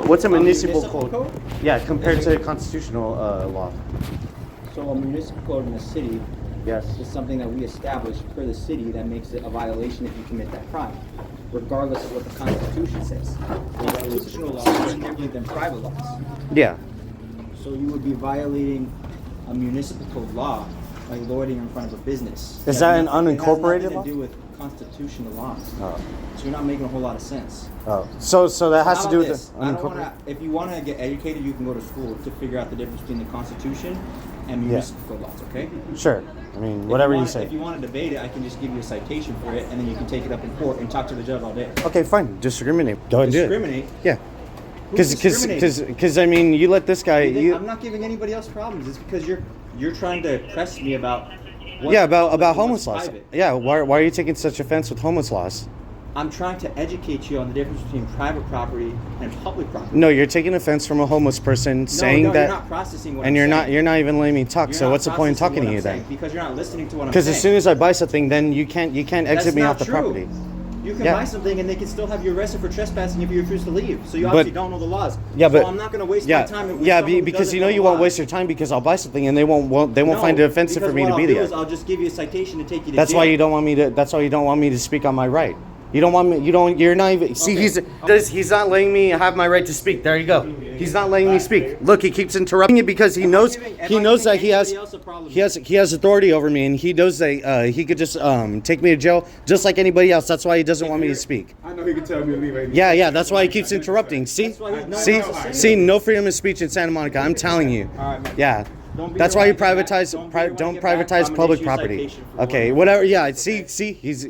What's a municipal code? code? Yeah, compared to constitutional law. So a municipal code in the city Yes. is something that we establish for the city that makes it a violation if you commit that crime, regardless of what the Constitution says. Constitutional law is different than private laws. Yeah. So you would be violating a municipal code law by loitering in front of a business. Is that an unincorporated law? It has nothing law? to do with constitutional laws. Oh. So you're not making a whole lot of sense. Oh. So that has to do with this? the unincorporated. If you want to get educated, you can go to school to figure out the difference between the Constitution and municipal code laws, okay? Sure. I mean, whatever you say. If you want to debate it, I can just give you a citation for it, and then you can take it up in court and talk to the judge all day. Okay, fine. Discriminate. Go ahead and do it. Discriminate? Yeah. Who's Because I mean, you let this guy. I'm not giving anybody else problems. It's because you're trying to press me about. About homeless laws. Private. Yeah. Why are you taking such offense with homeless laws? I'm trying to educate you on the difference between private property and public property. No, you're taking offense from a homeless person saying that. You're not processing what and I'm you're saying. you're not even letting me talk. You're so what's the point in talking to you then? then? Because you're not listening to what I'm saying. Because as soon as I buy something, then you can't exit me off the property. You can buy something and they can still have you arrested for trespassing if you refuse to leave. So you obviously don't know the laws. Yeah, but so I'm not going to waste my time. Because you know you won't waste your time because I'll buy something and they won't find it offensive for me to be there. I'll just give you a citation to take you to That's jail. why you don't want me to. That's why you don't want me to speak on my right. You don't want me. You don't. You're not even. See, he's not letting me have my right to speak. There you go. He's not letting me speak. Look, he keeps interrupting it because he knows that he has authority over me, and he knows that he could just take me to jail just like anybody else. That's why he doesn't want me to speak. I know he can tell me to leave. Yeah. That's why he keeps interrupting. See, no freedom of speech in Santa Monica. I'm telling you. Yeah. That's why you privatize. Don't privatize public property. Okay, whatever. Yeah, see, he's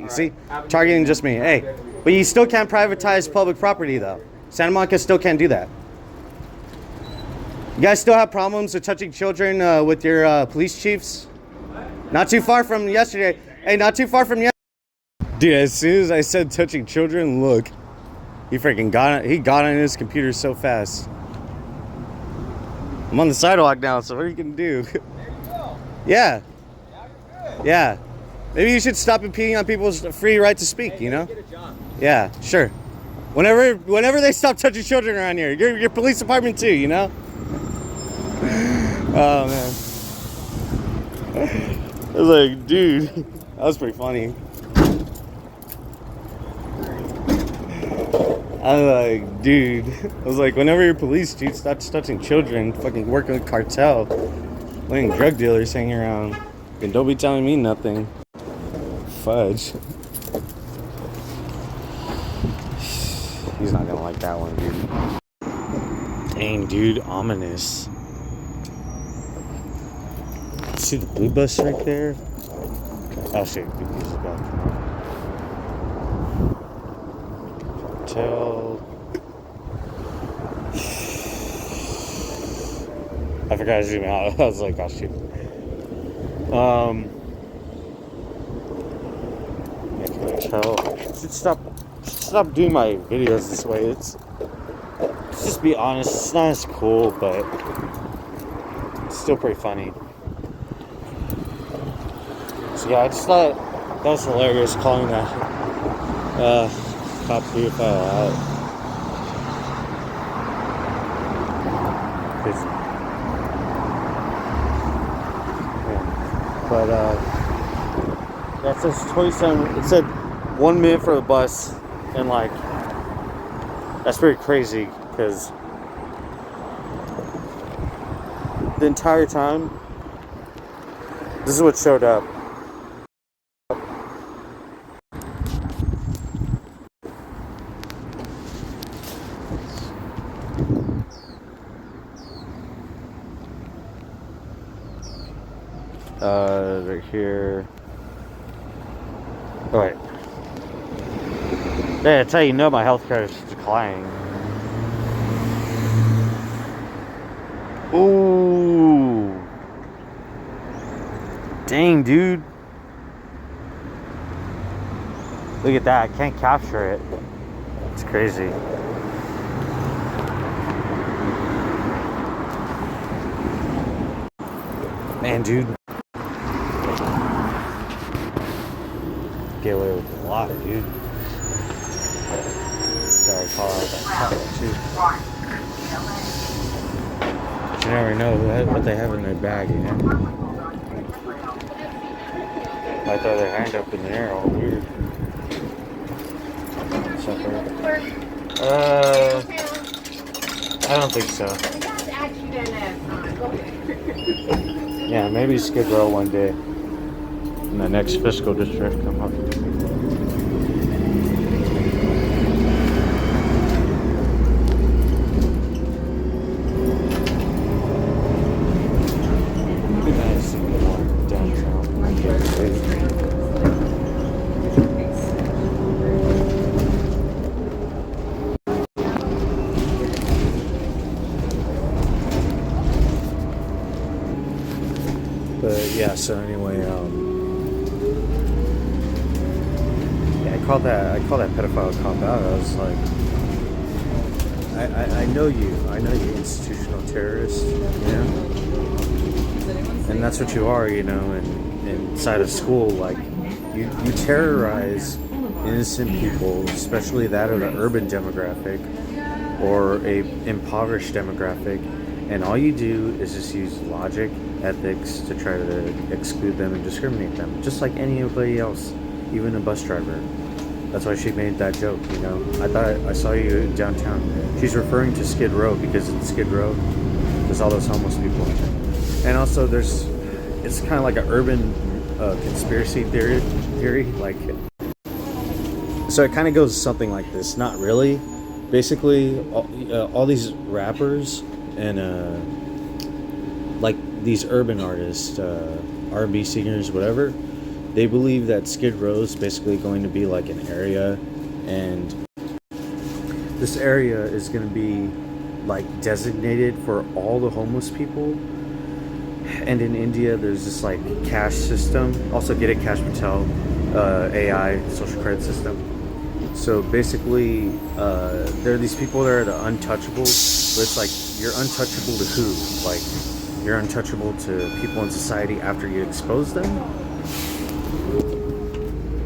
targeting just me. Hey, but you still can't privatize public property though. Santa Monica still can't do that. You guys still have problems with touching children with your police chiefs? Not too far from yesterday. Hey, not too far from yesterday. Dude, as soon as I said touching children, look, he freaking got it. He got on his computer so fast. I'm on the sidewalk now, so what are you gonna do? There you go. Yeah. Now you're good. Yeah. Maybe you should stop impeding on people's free right to speak, you know? Get a job. Yeah, sure. Whenever they stop touching children around here, your police department too, you know? Oh man. I was like, dude, that was pretty funny. I was like, dude. I was like, whenever your police chief starts touching children, fucking working with cartel, letting drug dealers hang around, and don't be telling me nothing. Fudge. He's not gonna like that one, dude. Dang, dude, ominous. See the blue bus right there? Oh shit, he's about to come out. Cartel. I forgot to zoom out. I was like, oh shoot. Cartel. Should stop doing my videos this way. Let's just be honest. It's not as cool, but it's still pretty funny. So yeah, I just thought that was hilarious calling that top pedophile out. But that says 27. It said 1 minute for the bus, and like that's pretty crazy because the entire time this is what showed up. Right here. Oh, wait. Yeah, that's how you know my healthcare is declining. Ooh. Dang, dude. Look at that. I can't capture it. It's crazy. Man, dude. Get away with a lot, dude. Gotta call out that cop, too. never know what they have in their bag, you know? Might throw their hand up in the air, all weird. I don't think so. Yeah, maybe Skid Row one day in the next fiscal district come up. It'd be nice to get one downtown. But yeah, so anyway, yeah, I called that pedophile cop out. I was like, I know you institutional terrorist, you know, and that's what you are, you know, and inside of school, like you terrorize innocent people, especially that of an urban demographic or a impoverished demographic, and all you do is just use logic, ethics to try to exclude them and discriminate them, just like anybody else, even a bus driver. That's why she made that joke, you know. I thought I saw you downtown. She's referring to Skid Row because in Skid Row, there's all those homeless people. And also it's kind of like an urban conspiracy theory, like, so it kind of goes something like this, not really. Basically, all these rappers and like these urban artists, R&B singers, whatever, they believe that Skid Row is basically going to be like an area, and this area is going to be like designated for all the homeless people. And in India, there's this like caste system. Also, get it, Cash Patel, AI, social credit system. So basically, there are these people that are the untouchables, but it's like you're untouchable to who? Like, you're untouchable to people in society after you expose them.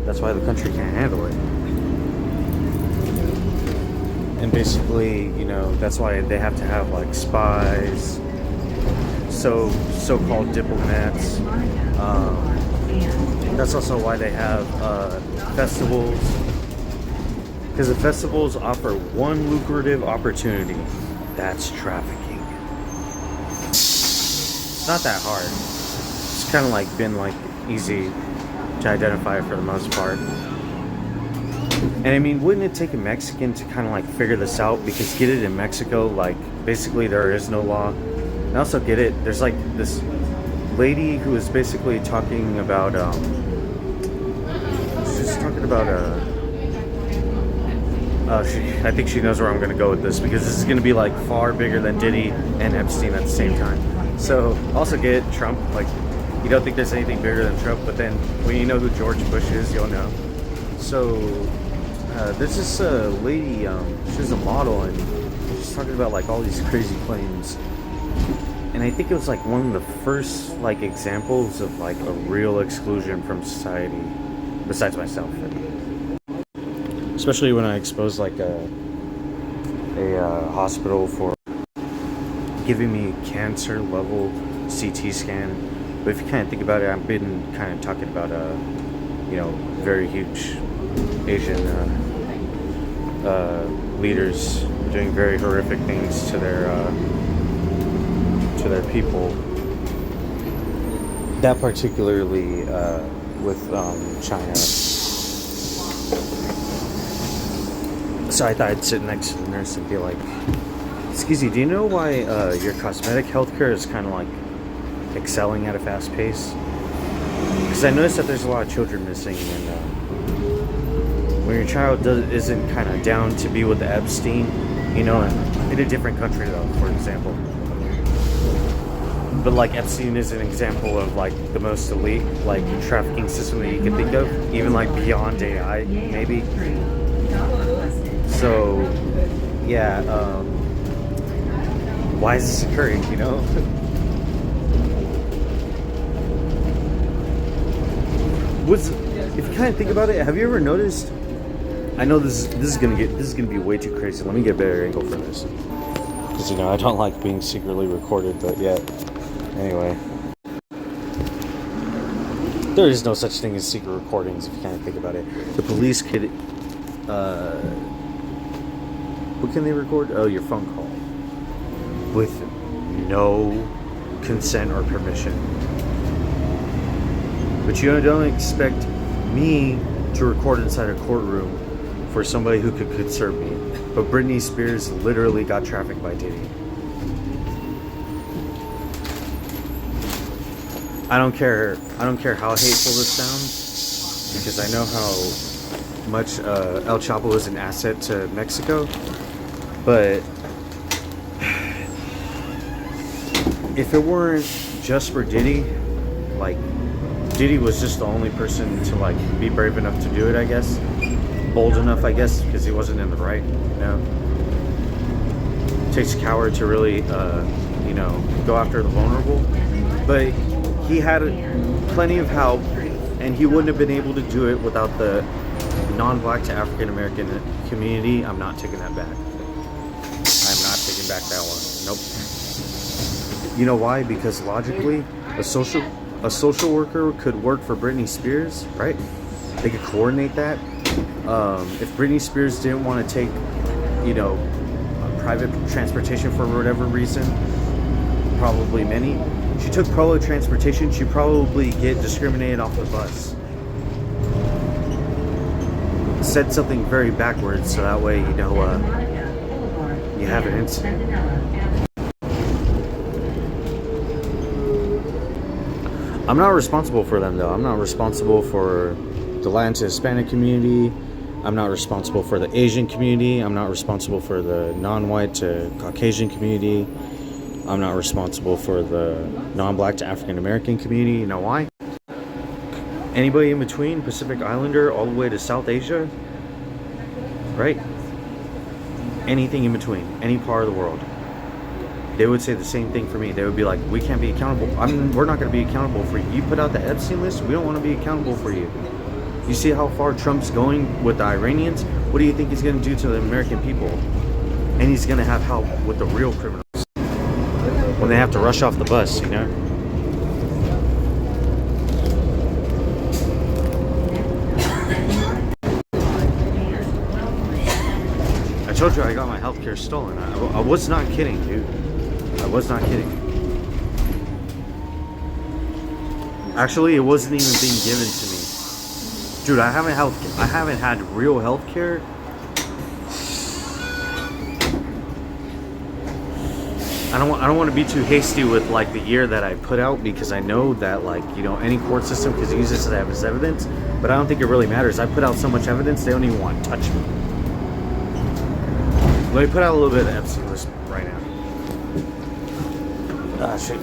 That's why the country can't handle it. And basically, you know, that's why they have to have like spies, so-called diplomats. That's also why they have festivals, because the festivals offer one lucrative opportunity. That's trafficking. It's not that hard. It's kind of like been like easy to identify for the most part. And I mean, wouldn't it take a Mexican to kind of like figure this out? Because get it, in Mexico, like basically there is no law. And also get it, there's like this lady who is basically talking about she's talking about I think she knows where I'm gonna go with this, because this is gonna be like far bigger than Diddy and Epstein at the same time. So also get it, Trump, like, you don't think there's anything bigger than Trump, but then when you know who George Bush is, you'll know. So there's this lady, she's a model, and she's talking about like all these crazy claims. And I think it was like one of the first like examples of like a real exclusion from society, besides myself. Especially when I exposed like a hospital for giving me cancer level CT scan. But if you kind of think about it, I've been kind of talking about you know, very huge Asian leaders doing very horrific things to their people. That particularly with China. So I thought I'd sit next to the nurse and be like, "Excuse me, do you know why your cosmetic healthcare is kind of like excelling at a fast pace?" Because I noticed that there's a lot of children missing, and when your child isn't kind of down to be with the Epstein, you know, in a different country though, for example. But like Epstein is an example of like the most elite like trafficking system that you can think of, even like beyond AI maybe. So yeah, why is this occurring, you know? If you kind of think about it, have you ever noticed? I know this is gonna be way too crazy. Let me get a better angle for this. Because, you know, I don't like being secretly recorded, but yeah. Anyway. There is no such thing as secret recordings if you kind of think about it. The police could, what can they record? Oh, your phone call. With no consent or permission. But you don't expect me to record inside a courtroom for somebody who could serve me. But Britney Spears literally got trafficked by Diddy. I don't care how hateful this sounds, because I know how much El Chapo is an asset to Mexico. But if it weren't just for Diddy, like, Diddy was just the only person to, like, be brave enough to do it, I guess. Bold enough, I guess, because he wasn't in the right, you know. It takes a coward to really, you know, go after the vulnerable. But he had plenty of help, and he wouldn't have been able to do it without the non-black to African American community. I'm not taking that back. I'm not taking back that one. Nope. You know why? Because logically, a social worker could work for Britney Spears, right? They could coordinate that. If Britney Spears didn't want to take, you know, private transportation for whatever reason, probably many. She took public transportation, she'd probably get discriminated off the bus. Said something very backwards, so that way, you know, you have an incident. I'm not responsible for them, though. I'm not responsible for the Latin to Hispanic community. I'm not responsible for the Asian community. I'm not responsible for the non-white to Caucasian community. I'm not responsible for the non-black to African American community. You know why? Anybody in between, Pacific Islander all the way to South Asia, right? Anything in between, any part of the world. They would say the same thing for me. They would be like, we can't be accountable. We're not going to be accountable for you. You put out the Epstein list, we don't want to be accountable for you. You see how far Trump's going with the Iranians? What do you think he's going to do to the American people? And he's going to have help with the real criminals when they have to rush off the bus, you know? I told you I got my healthcare stolen. I was not kidding, dude. I was not kidding. Actually, it wasn't even being given to me. Dude, I haven't had real healthcare. I don't want to be too hasty with like the year that I put out, because I know that, like, you know, any court system could use this as evidence, but I don't think it really matters. I put out so much evidence, they don't even want to touch me. Let me put out a little bit of the Epstein list right now. Ah, shit.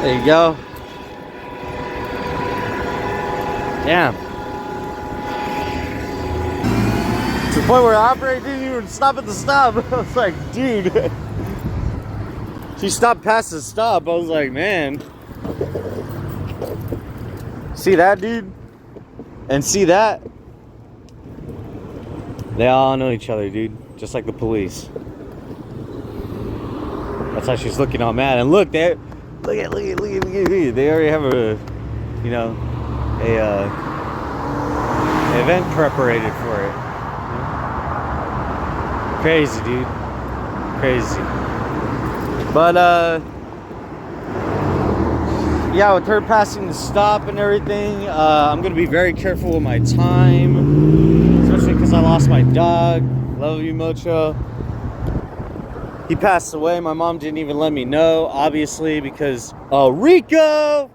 There you go. Damn. To the point where the operator didn't even stop at the stop. I was like, dude. She stopped past the stop. I was like, man. See that, dude? And see that? They all know each other, dude. Just like the police. That's how she's looking all mad. And look, look at. They already have a, you know, event preparated for it. Crazy, dude. Crazy. But yeah, with her passing the stop and everything, I'm gonna be very careful with my time, especially because I lost my dog. Love you, Mocho. He passed away. My mom didn't even let me know, obviously, because Rico.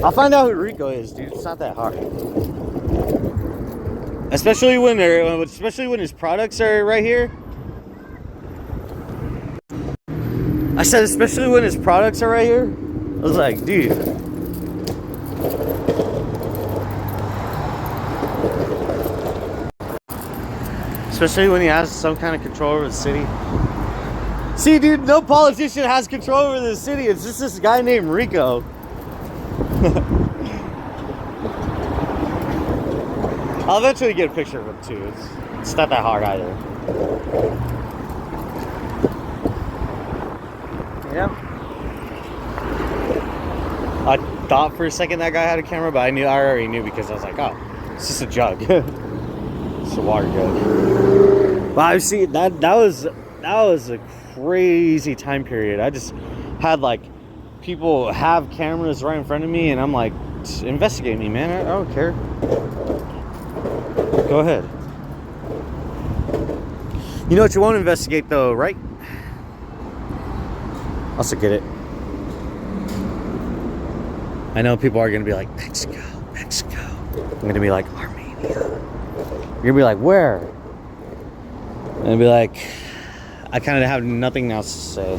I'll find out who Rico is, dude. It's not that hard. Especially when his products are right here. I said, especially when his products are right here. I was like, dude. Especially when he has some kind of control over the city. See, dude, no politician has control over the city. It's just this guy named Rico. I'll eventually get a picture of it too. It's not that hard either. Yeah. I thought for a second that guy had a camera, but I already knew because I was like, oh, it's just a jug. It's a water jug. But I've seen that was a crazy time period. I just had like people have cameras right in front of me, and I'm like, investigate me, man. I don't care. Go ahead. You know what you won't investigate though, right? Also get it. I know people are gonna be like, Mexico. I'm gonna be like, Armenia. You're gonna be like, where? And I'll be like, I kind of have nothing else to say.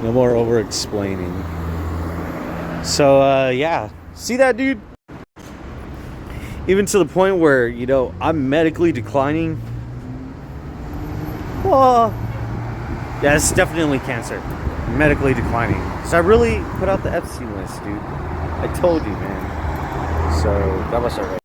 No more over explaining. So yeah, see that, dude? Even to the point where, you know, I'm medically declining. Well, yeah, it's definitely cancer. Medically declining. So I really put out the Epstein list, dude. I told you, man. So that was alright.